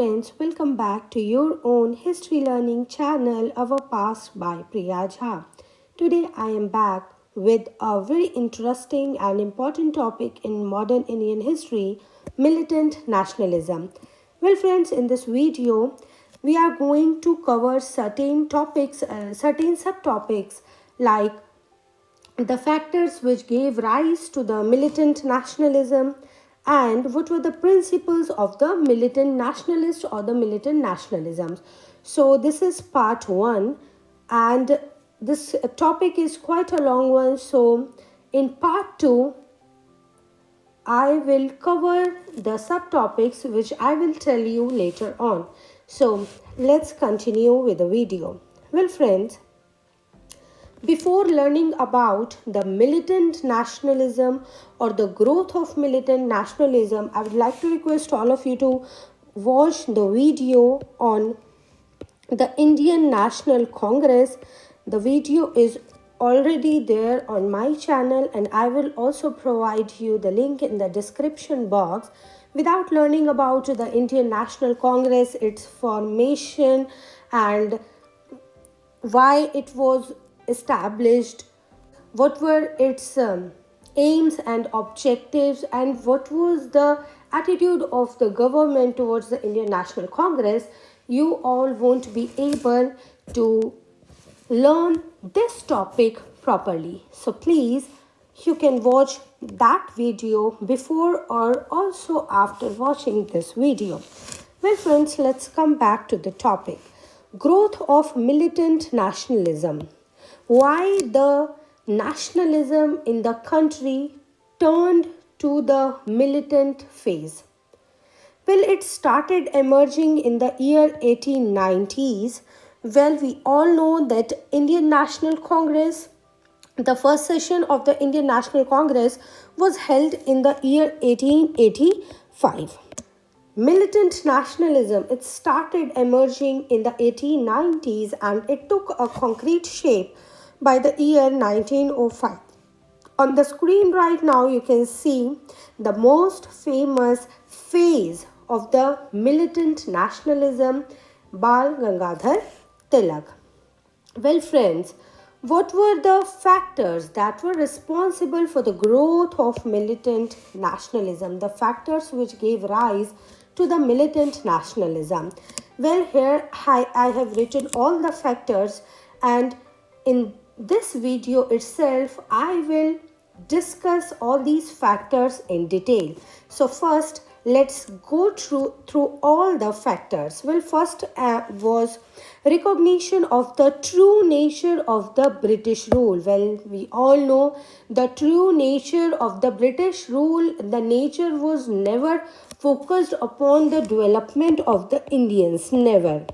friends, welcome back to your own history learning channel, Our Past by Priya Jha. Today I am back with a very interesting and important topic in modern Indian history, militant nationalism. Well friends, in this video we are going to cover certain topics, certain subtopics like the factors which gave rise to the militant nationalism and what were the principles of the militant nationalist or the militant nationalisms. So this is part 1 and this topic is quite a long one. So in part 2 I will cover the subtopics which I will tell you later on. So let's continue with the video. Well friends, before learning about the militant nationalism or the growth of militant nationalism, I would like to request all of you to watch the video on the Indian National Congress. The video is already there on my channel and I will also provide you the link in the description box. Without learning about the Indian National Congress, its formation and why it was established, what were its aims and objectives, and what was the attitude of the government towards the Indian National Congress, you all won't be able to learn this topic properly. So please, you can watch that video before or also after watching this video. Well friends, let's come back to the topic. Growth of militant nationalism. Why the nationalism in the country turned to the militant phase? Well, it started emerging in the year 1890s. Well, we all know that Indian National Congress, the first session of the Indian National Congress was held in the year 1885. Militant nationalism, it started emerging in the 1890s and it took a concrete shape by the year 1905. On the screen right now you can see the most famous phase of the militant nationalism, Bal Gangadhar Tilak. Well friends, what were the factors that were responsible for the growth of militant nationalism? The factors which gave rise to the militant nationalism. Well, here I have written all the factors, and in this video itself I will discuss all these factors in detail. So first, let's go through all the factors. Well, first was recognition of the true nature of the British rule. Well, we all know the true nature of the British rule. The nature was never focused upon the development of the Indians, never.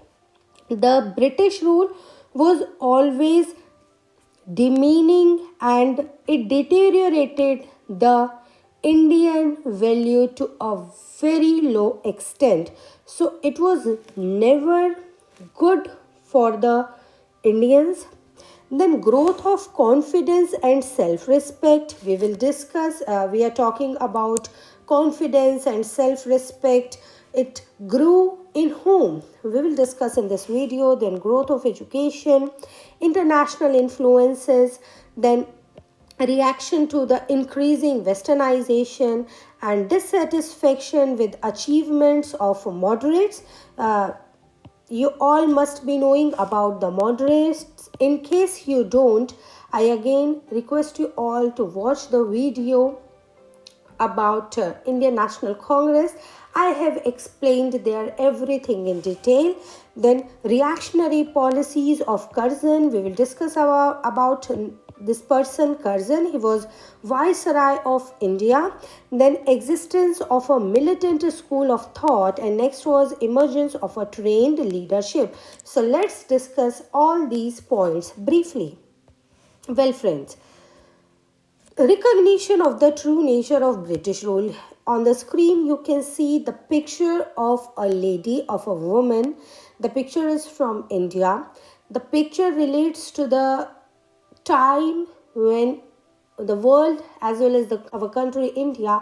The British rule was always demeaning and it deteriorated the Indian value to a very low extent. So it was never good for the Indians. Then growth of confidence and self-respect. We will discuss, we are talking about confidence and self-respect. It grew in whom? We will discuss in this video. Then growth of education, international influences, then reaction to the increasing westernization and dissatisfaction with achievements of moderates. You all must be knowing about the moderates. In case you don't, I again request you all to watch the video about Indian National Congress. I have explained there everything in detail. Then reactionary policies of Curzon. We will discuss about this person Curzon. He was Viceroy of India. Then existence of a militant school of thought, and next was emergence of a trained leadership. So let's discuss all these points briefly. Well friends, recognition of the true nature of British rule. On the screen you can see the picture of a lady, of a woman. The picture is from India. The picture relates to the time when the world as well as our country India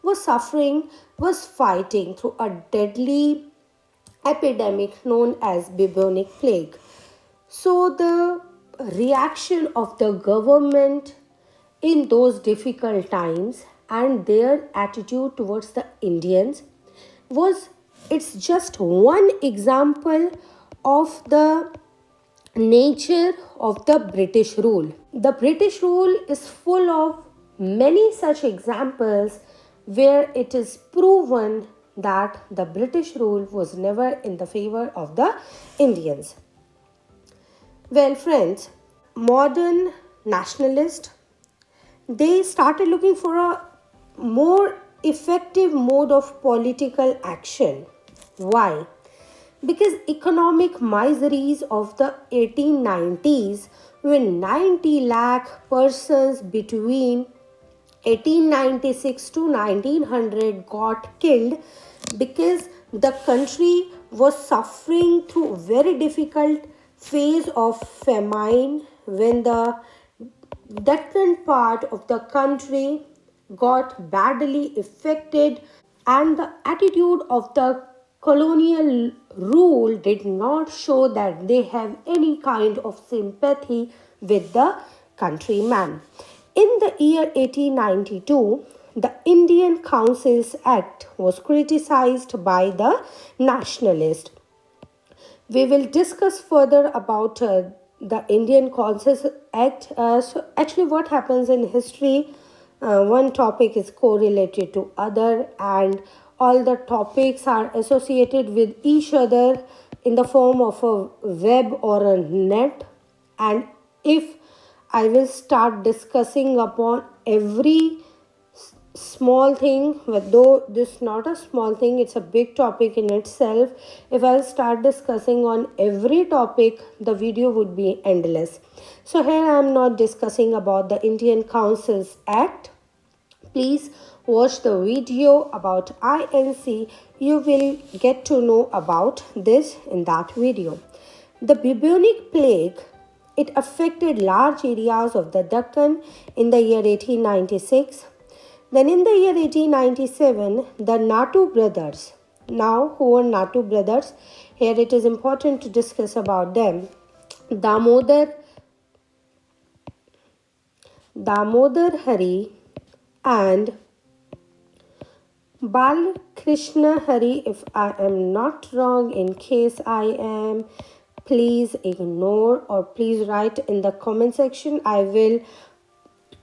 was suffering, was fighting through a deadly epidemic known as bubonic plague. So, the reaction of the government in those difficult times and their attitude towards the Indians was, it's just one example of the nature of the British rule. The British rule is full of many such examples where it is proven that the British rule was never in the favor of the Indians. Well, friends, modern nationalists, they started looking for a more effective mode of political action. Why? Because economic miseries of the 1890s, when 90 lakh persons between 1896 to 1900 got killed because the country was suffering through very difficult phase of famine, when the Deccan part of the country got badly affected, and the attitude of the colonial rule did not show that they have any kind of sympathy with the countryman. In the year 1892, the Indian Councils Act was criticized by the nationalists. We will discuss further about the Indian Councils Act. So actually what happens in history, one topic is correlated to other, and all the topics are associated with each other in the form of a web or a net. And if I will start discussing upon every small thing, but though this is not a small thing, it's a big topic in itself. If I'll start discussing on every topic, the video would be endless. So here I am not discussing about the Indian Councils Act. Please watch the video about INC. You will get to know about this in that video. The bubonic plague, it affected large areas of the Deccan in the year 1896. Then in the year 1897, the Natu brothers, now who are Natu brothers, here it is important to discuss about them. Damodar Hari and Balkrishna Hari, if I am not wrong, in case I am, please ignore or please write in the comment section. I will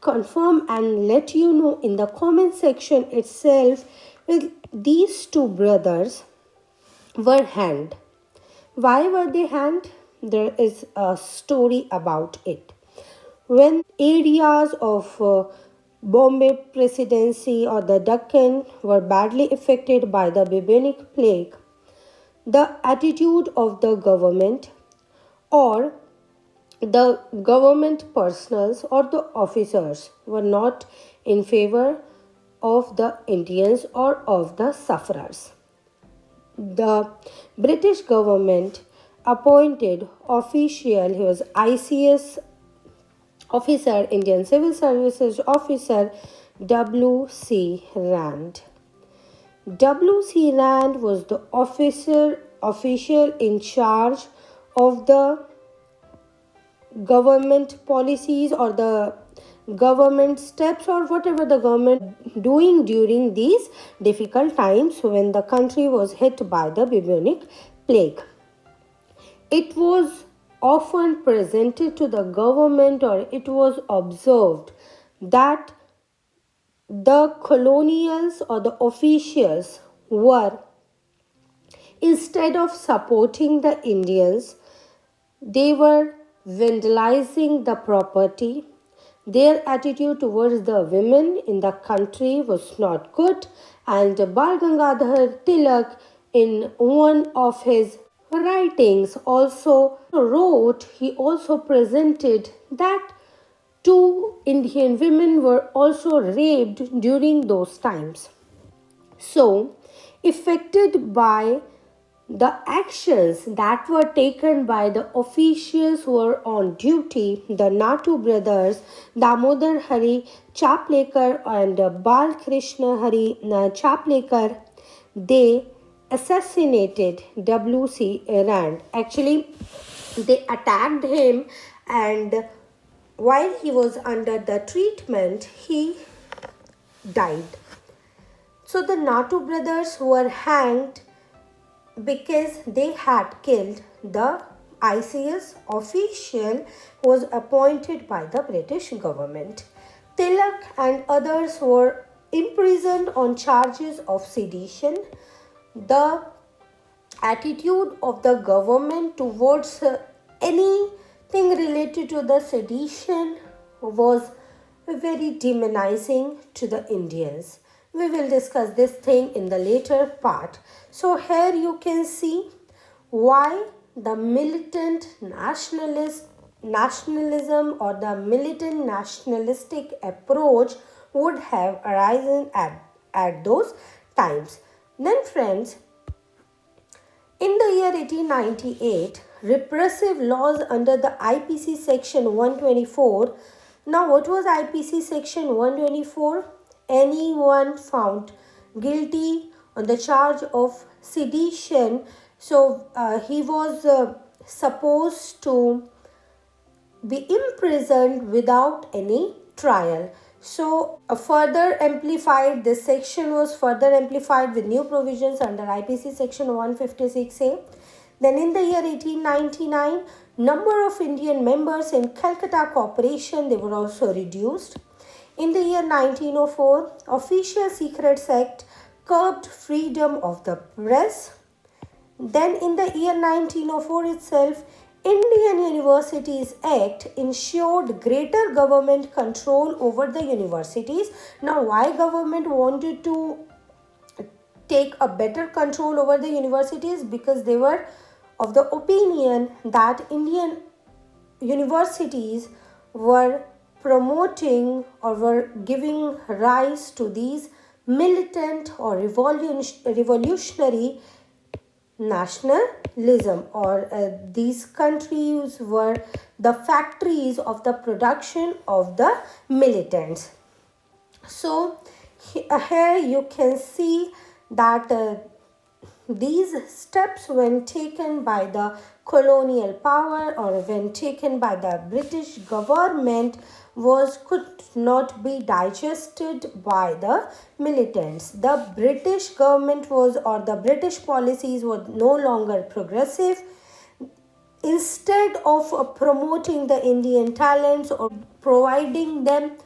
confirm and let you know in the comment section itself. With these two brothers were hanged. Why were they hanged? There is a story about it. When areas of Bombay Presidency or the Deccan were badly affected by the bubonic plague, the attitude of the government or the government personals or the officers were not in favor of the Indians or of the sufferers. The British government appointed official, he was ICS officer, Indian Civil Services officer, W.C. Rand. W.C. Rand was the official in charge of the government policies or the government steps or whatever the government doing during these difficult times when the country was hit by the bubonic plague. It was often presented to the government, or it was observed that the colonials or the officials were, instead of supporting the Indians, they were vandalizing the property. Their attitude towards the women in the country was not good, and Bal Gangadhar Tilak, in one of his writings, also wrote, he also presented that two Indian women were also raped during those times. So, affected by the actions that were taken by the officials who were on duty, the Natu brothers, Damodar Hari Chaplekar and Balkrishna Hari Chaplekar, they assassinated W.C. Rand. Actually, they attacked him, and while he was under the treatment, he died. So the Natu brothers were hanged because they had killed the ICS official who was appointed by the British government. Tilak and others were imprisoned on charges of sedition. The attitude of the government towards anything related to the sedition was very demonizing to the Indians. We will discuss this thing in the later part. So here you can see why the militant nationalism or the militant nationalistic approach would have arisen at those times. Then friends, in the year 1898, repressive laws under the IPC section 124. Now what was IPC section 124? Anyone found guilty on the charge of sedition, so he was supposed to be imprisoned without any trial. So this section was further amplified with new provisions under IPC section 156A. Then in the year 1899, number of Indian members in Calcutta Corporation, they were also reduced. In the year 1904, Official Secrets Act curbed freedom of the press. Then in the year 1904 itself, Indian Universities Act ensured greater government control over the universities. Now, why government wanted to take a better control over the universities? Because they were of the opinion that Indian universities were promoting or were giving rise to these militant or revolutionary nationalism, or these countries were the factories of the production of the militants. So here you can see that these steps when taken by the colonial power or when taken by the British government could not be digested by the militants. The British government the British policies were no longer progressive. Instead of promoting the Indian talents or providing them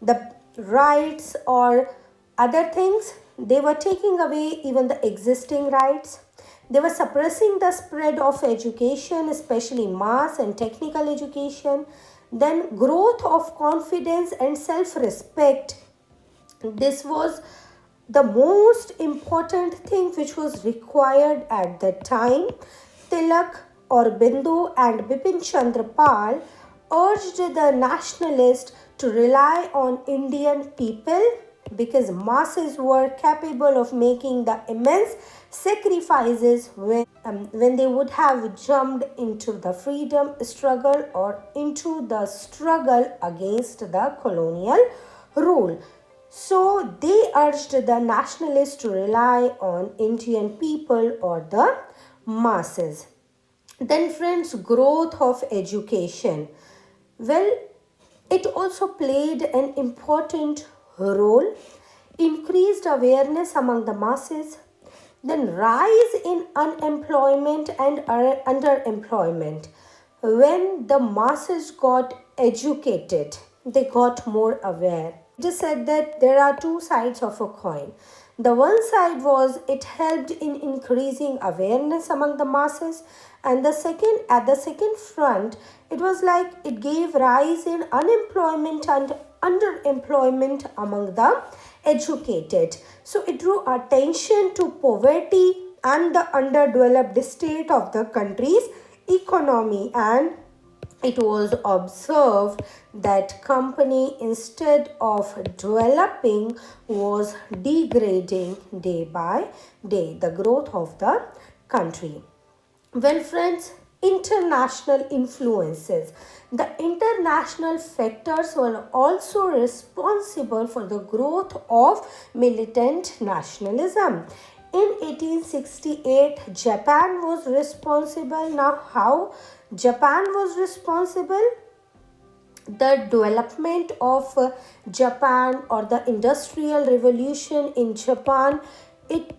the rights or other things, they were taking away even the existing rights. They were suppressing the spread of education, especially mass and technical education. Then growth of confidence and self-respect. This was the most important thing which was required at the time. Tilak, Aurobindo and Bipin Chandra Pal urged the nationalists to rely on Indian people because masses were capable of making the immense sacrifices when they would have jumped into the freedom struggle or into the struggle against the colonial rule. So they urged the nationalists to rely on Indian people or the masses. Then friends, growth of education. Well, it also played an important role. Increased awareness among the masses. Then rise in unemployment and underemployment. When the masses got educated, they got more aware. It is said that there are two sides of a coin. The one side was it helped in increasing awareness among the masses, and at the second front, it was like it gave rise in unemployment and underemployment among the educated. So it drew attention to poverty and the underdeveloped state of the country's economy, and it was observed that company, instead of developing, was degrading day by day, the growth of the country. Well friends, international influences. The international factors were also responsible for the growth of militant nationalism. In 1868, Japan was responsible. Now, how Japan was responsible? The development of Japan, or the industrial revolution in Japan, it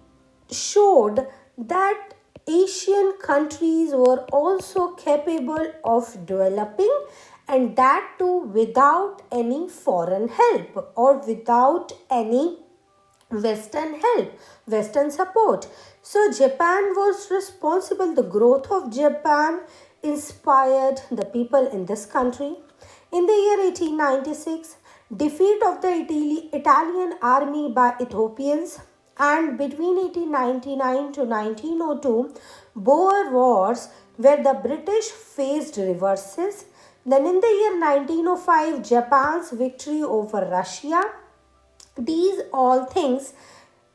showed that Asian countries were also capable of developing, and that too without any foreign help or without any Western help, Western support. So Japan was responsible. The growth of Japan inspired the people in this country. In the year 1896, defeat of the Italian army by Ethiopians, and between 1899 to 1902, Boer Wars, where the British faced reverses. Then in the year 1905, Japan's victory over Russia. These all things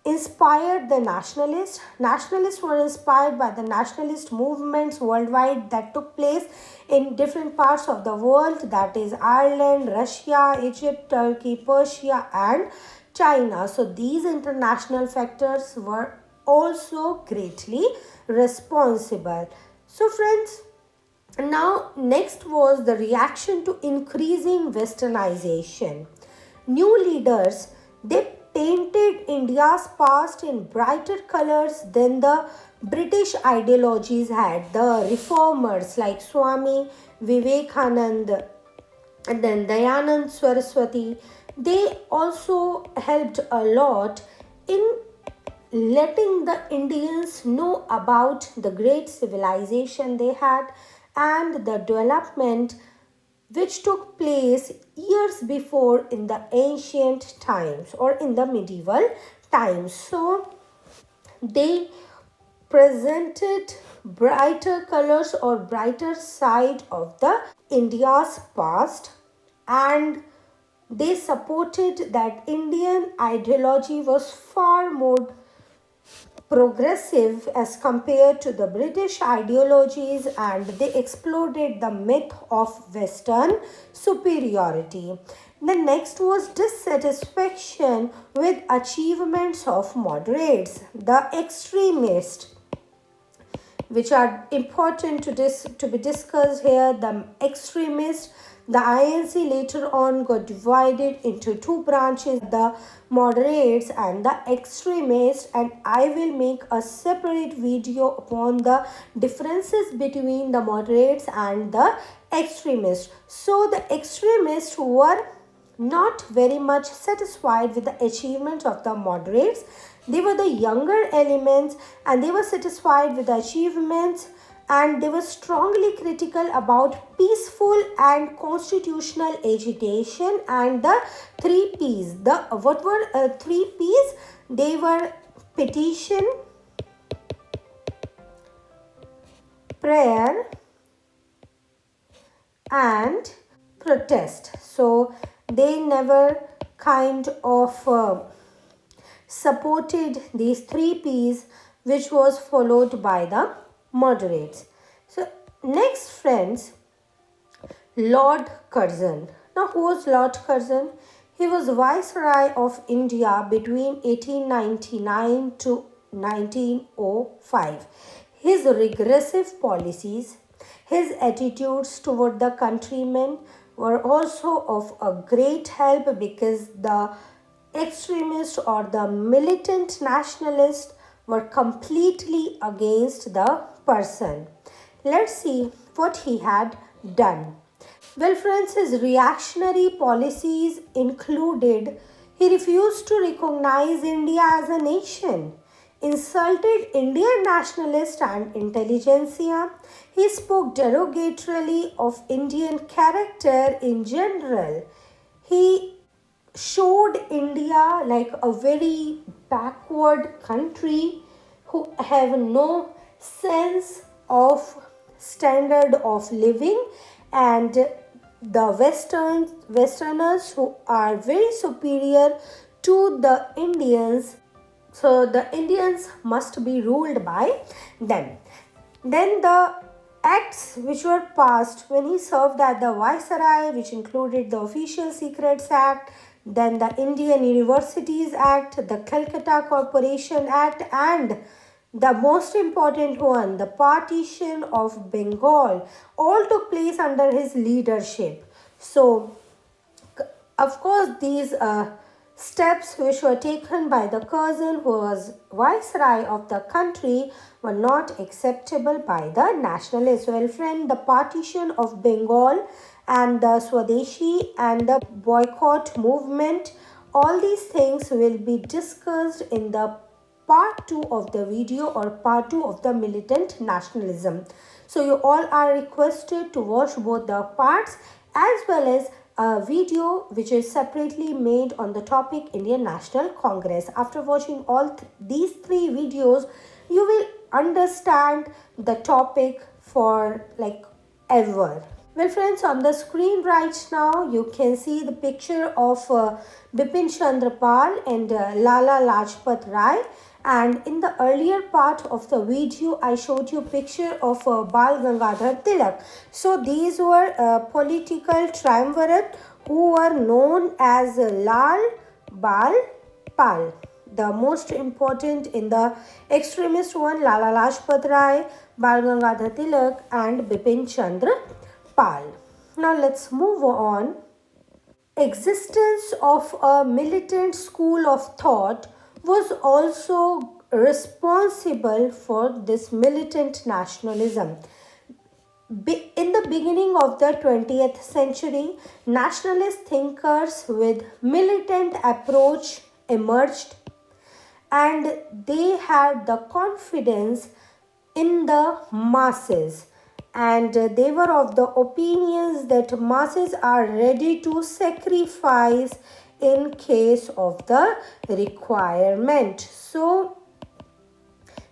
inspired the nationalists. Nationalists were inspired by the nationalist movements worldwide that took place in different parts of the world, that is Ireland, Russia, Egypt, Turkey, Persia, and China. So these international factors were also greatly responsible. So friends, now next was the reaction to increasing westernization. New leaders, they painted India's past in brighter colors than the British ideologies had. The reformers like Swami Vivekananda and then Dayanand Saraswati, they also helped a lot in letting the Indians know about the great civilization they had and the development which took place years before in the ancient times or in the medieval times. So they presented brighter colors or brighter side of the India's past, and they supported that Indian ideology was far more progressive as compared to the British ideologies, and they exploded the myth of Western superiority. The next was dissatisfaction with achievements of moderates, the extremists, which are important to be discussed here. The extremists, the INC later on got divided into two branches, the moderates and the extremists, and I will make a separate video upon the differences between the moderates and the extremists. So the extremists were not very much satisfied with the achievement of the moderates. They were the younger elements and they were satisfied with the achievements, and they were strongly critical about peaceful and constitutional agitation and the three P's. What were three P's? They were petition, prayer, and protest. So they never kind of supported these three P's, which was followed by the moderates. So next, friends, Lord Curzon. Now, who was Lord Curzon? He was Viceroy of India between 1899 to 1905. His regressive policies, his attitudes toward the countrymen were also of a great help, because the extremists or the militant nationalists were completely against the person. Let's see what he had done. Well, friends, his reactionary policies included: he refused to recognize India as a nation, insulted Indian nationalists and intelligentsia. He spoke derogatorily of Indian character in general. He showed India like a very backward country who have no sense of standard of living, and the Westerners who are very superior to the Indians. So the Indians must be ruled by them. Then the acts which were passed when he served as the Viceroy, which included the Official Secrets Act, then the Indian Universities Act, the Calcutta Corporation Act, and the most important one, the partition of Bengal, all took place under his leadership. So, of course, these steps which were taken by the cousin who was viceroy of the country were not acceptable by the nationalists. Well, friend, the partition of Bengal and the Swadeshi and the boycott movement, all these things will be discussed in the part 2 of the video, or part 2 of the militant nationalism. So you all are requested to watch both the parts as well as a video which is separately made on the topic Indian National Congress. After watching all these three videos, you will understand the topic for like ever. Well, friends, on the screen right now, you can see the picture of Bipin Chandra Pal and Lala Lajpat Rai. And in the earlier part of the video, I showed you a picture of Bal Gangadhar Tilak. So these were political triumvirate who were known as Lal, Bal, Pal. The most important in the extremist one, Lala Lajpat Rai, Bal Gangadhar Tilak, and Bipin Chandra Pal. Now let's move on. Existence of a militant school of thought was also responsible for this militant nationalism. In the beginning of the 20th century, nationalist thinkers with militant approach emerged, and they had the confidence in the masses, and they were of the opinions that masses are ready to sacrifice in case of the requirement. So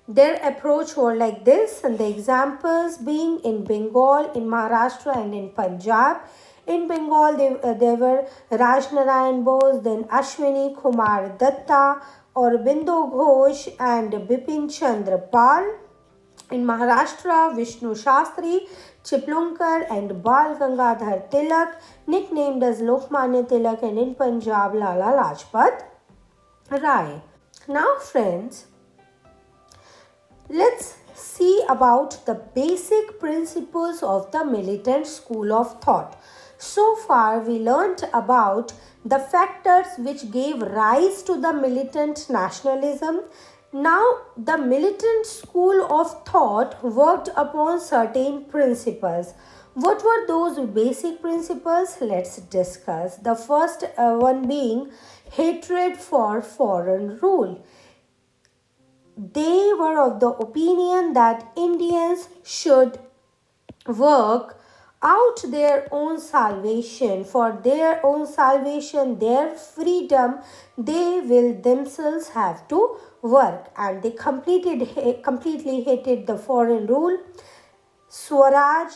their approach were like this, and the examples being in Bengal, in Maharashtra, and in Punjab. In Bengal, there were Rajnarayan Bose, then Ashwini Kumar Datta, Aurobindo Ghosh, and Bipin Chandra Pal. In Maharashtra, Vishnu Shastri, Chiplunkar, and Bal Gangadhar Tilak, nicknamed as Lokmanya Tilak, and in Punjab, Lala Lajpat Rai. Now, friends, let's see about the basic principles of the militant school of thought. So far, we learnt about the factors which gave rise to the militant nationalism. Now, the militant school of thought worked upon certain principles. What were those basic principles? Let's discuss. The first one being hatred for foreign rule. They were of the opinion that Indians should work out their own salvation. For their own salvation, their freedom, they will themselves have to work, and they completely hated the foreign rule. Swaraj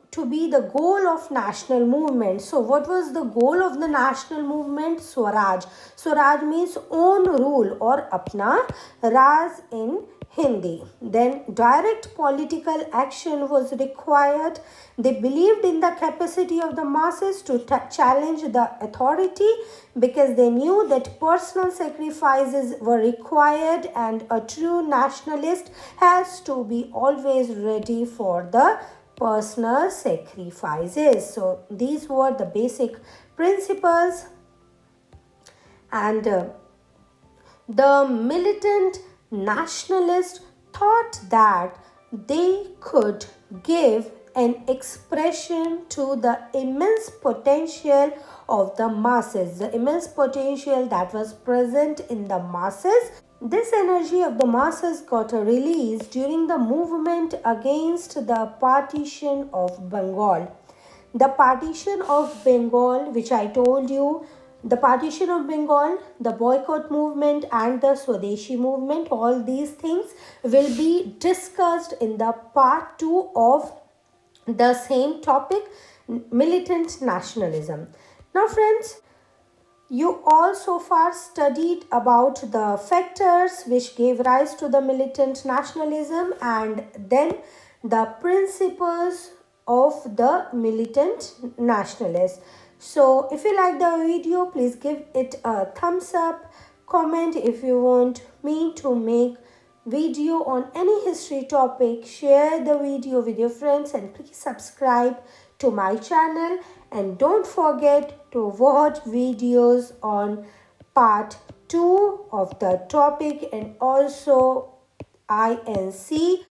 to be the goal of national movement. So what was the goal of the national movement? Swaraj. Swaraj means own rule, or apna Raj in Hindi. Then direct political action was required. They believed in the capacity of the masses to challenge the authority, because they knew that personal sacrifices were required, and a true nationalist has to be always ready for the personal sacrifices. So these were the basic principles, and the militant nationalists thought that they could give an expression to the immense potential of the masses, the immense potential that was present in the masses. This energy of the masses got a release during the movement against the partition of Bengal. The partition of Bengal, which I told you, the partition of Bengal, the boycott movement, and the Swadeshi movement, all these things will be discussed in the part 2 of the same topic, militant nationalism. Now, friends, you all so far studied about the factors which gave rise to the militant nationalism, and then the principles of the militant nationalists. So if you like the video, please give it a thumbs up. Comment if you want me to make video on any history topic. Share the video with your friends and please subscribe to my channel. And don't forget to watch videos on part 2 of the topic and also INC